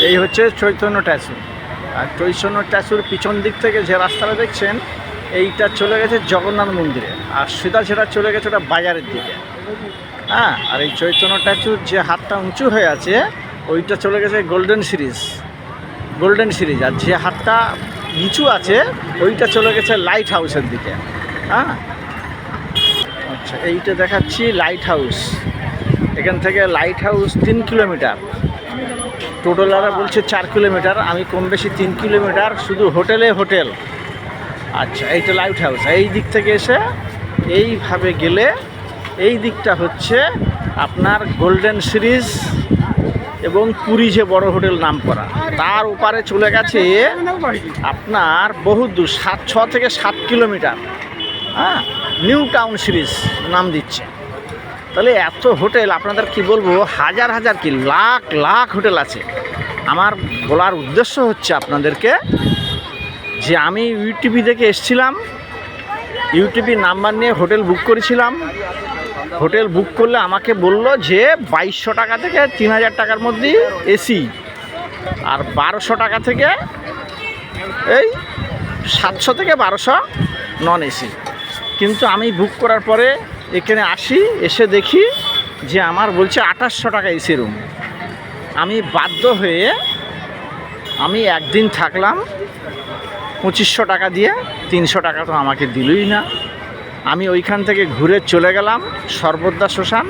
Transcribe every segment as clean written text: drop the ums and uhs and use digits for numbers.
এই হচ্ছে চৈতন্য ট্যাচু। আর চৈতন্য ট্যাচুর পিছন দিক থেকে যে রাস্তাটা দেখছেন এইটা চলে গেছে জগন্নাথ মন্দিরে, আর সেটা চলে গেছে ওটা বাজারের দিকে। হ্যাঁ, আর এই চৈতন্য ট্যাচুর যে হাতটা উঁচু হয়ে আছে ওইটা চলে গেছে গোল্ডেন সিরিজ। আর যে হাতটা নিচু আছে ওইটা চলে গেছে লাইট হাউসের দিকে। হ্যাঁ, আচ্ছা, এইটা দেখাচ্ছি লাইট হাউস। এখান থেকে লাইট হাউস 3 কিলোমিটার, টোটোলারা বলছে 4 কিলোমিটার, আমি কম বেশি 3 কিলোমিটার, শুধু হোটেল। আচ্ছা, এইটা লাইট হাউস। এই দিক থেকে এসে এইভাবে গেলে এই দিকটা হচ্ছে আপনার গোল্ডেন সিরিজ এবং পুরী যে বড় হোটেল নাম করা, তার ওপারে চলে গেছে আপনার বহু দূর, 6 থেকে 7 কিলোমিটার। হ্যাঁ, নিউ টাউন সিরিজ নাম দিচ্ছে। তাহলে এত হোটেল, আপনাদের কি বলবো, হাজার কি লাখ হোটেল আছে। আমার বলার উদ্দেশ্য হচ্ছে আপনাদেরকে যে আমি ইউটিউব থেকে এসেছিলাম, ইউটিউবে নাম্বার নিয়ে হোটেল বুক করেছিলাম। হোটেল বুক করলে আমাকে বলল যে 2200 টাকা থেকে 3000 টাকার মধ্যে এসি, আর 1200 টাকা থেকে এই 700 থেকে 1200 নন এসি। কিন্তু আমি বুক করার পরে এখানে এসে দেখি যে আমার বলছে 2800 টাকা এসি রুম। আমি বাধ্য হয়ে আমি একদিন থাকলাম 2500 টাকা দিয়ে, 300 টাকা তো আমাকে দিলই না। আমি ওইখান থেকে ঘুরে চলে গেলাম সর্বদ্দা শ্মশান।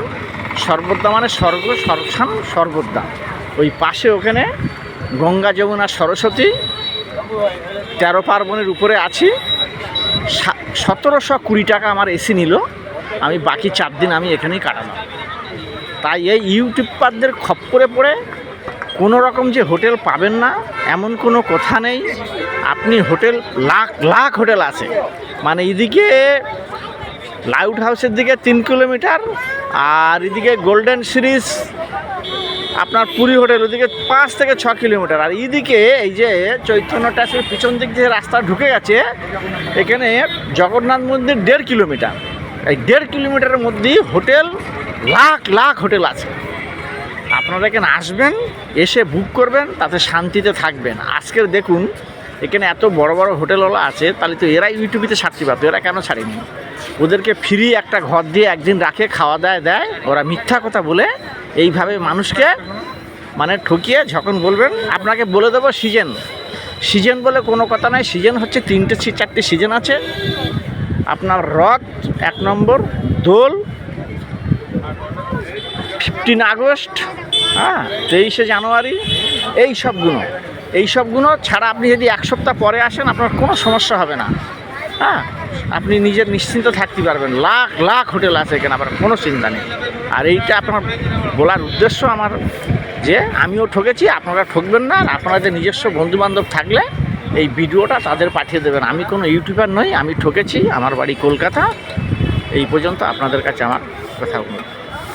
সর্বদ্দা মানে স্বর্গ, শ্মশান সর্বদ্দা। ওই পাশে ওখানে গঙ্গা যমুনা সরস্বতী 13 পার্বণের উপরে আছি। 1720 টাকা আমার এসি নিল। আমি বাকি 4 দিন আমি এখানেই কাটালাম। তাই এই ইউটিউবারদের খপ্পরে পড়ে কোনো রকম যে হোটেল পাবেন না এমন কোনো কথা নেই। আপনি হোটেল লাখ হোটেল আছে। মানে এদিকে লাইট হাউসের দিকে 3 কিলোমিটার, আর এদিকে গোল্ডেন সিরিজ আপনার পুরী হোটেল ওদিকে 5 থেকে 6 কিলোমিটার। আর এইদিকে এই যে চৈতন্য ট্যাচুর পিছন দিক যে রাস্তা ঢুকে গেছে, এখানে জগন্নাথ মন্দির 1.5 কিলোমিটার। এই 1.5 কিলোমিটারের মধ্যেই হোটেল লাখ হোটেল আছে। আপনারা এখানে আসবেন, এসে বুক করবেন, তাতে শান্তিতে থাকবেন। আজকের দেখুন এখানে এত বড় হোটেলওয়ালা আছে, তাহলে তো এরা ইউটিউবেতে ছাড়তে পারতো, এরা কেন ছাড়েনি? ওদেরকে ফ্রি একটা ঘর দিয়ে একদিন রাখে, খাওয়া দাওয়া দেয়। ওরা মিথ্যা কথা বলে এইভাবে মানুষকে মানে ঠকিয়ে যখন বলবেন আপনাকে বলে দেবো সিজন বলে কোনো কথা নাই। সিজন হচ্ছে 3-4টে সিজন আছে। আপনার রথ 1 নম্বর, দোল 15 আগস্ট, হ্যাঁ 23শে জানুয়ারি, এই সবগুলো ছাড়া আপনি যদি 1 সপ্তাহ পরে আসেন আপনার কোনো সমস্যা হবে না। হ্যাঁ, আপনি নিজের নিশ্চিন্ত থাকতে পারবেন। লাখ হোটেল আছে এখানে, আপনার কোনো চিন্তা নেই। আর এইটা আপনার বলার উদ্দেশ্য আমার যে আমিও ঠকেছি, আপনারা ঠকবেন না। আপনাদের নিজস্ব বন্ধুবান্ধব থাকলে এই ভিডিওটা তাদের পাঠিয়ে দেবেন। আমি কোনো ইউটিউবার নই, আমি ঠকেছি, আমার বাড়ি কলকাতা। এই পর্যন্ত আপনাদের কাছে আমার কথা।